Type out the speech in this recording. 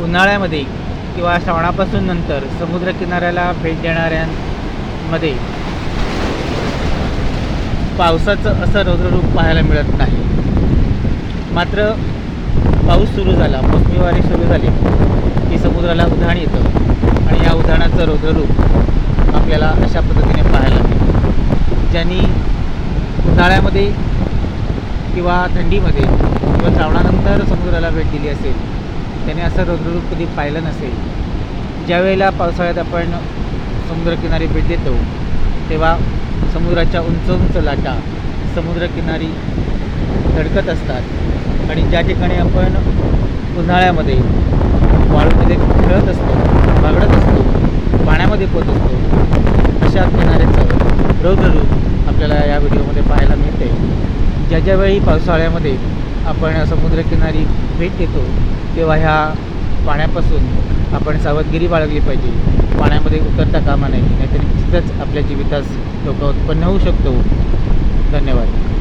उन्हाळ्यामध्ये किंवा श्रावणापासून नंतर समुद्रकिनाऱ्याला भेट देणाऱ्यांमध्ये पावसाचं असं रौद्ररूप पाहायला मिळत नाही. मात्र पाऊस सुरू झाला, मोसमी वारी सुरू झाली की समुद्राला उधाण येतं आणि या उधाणाचं रौद्ररूप आपल्याला अशा पद्धतीने पाहायला मिळतं. ज्यांनी उन्हाळ्यामध्ये किंवा थंडीमध्ये किंवा श्रावणानंतर समुद्राला भेट दिली असेल त्याने असं रौद्ररूप कधी पाहिलं नसेल. ज्यावेळेला पावसाळ्यात आपण समुद्रकिनारी भेट देतो तेव्हा समुद्राच्या उंच उंच लाटा समुद्रकिनारी धडकत असतात आणि ज्या ठिकाणी आपण उन्हाळ्यामध्ये वाळूमध्ये खेळत असतो, बागडत असतो, पाण्यामध्ये पोहत असतो, अशा किनाऱ्याचं रौद्ररूप आपल्याला या व्हिडिओमध्ये पाहायला मिळते. ज्यावेळी पावसाळ्यामध्ये आपण समुद्रकिनारी भेट देतो तेव्हा ह्या पाण्यापासून आपण सावधगिरी बाळगली पाहिजे. पाण्यामध्ये उतरता कामा नये, नाहीतर निश्चितच आपल्या जीवितास धोका उत्पन्न होऊ शकतो. धन्यवाद.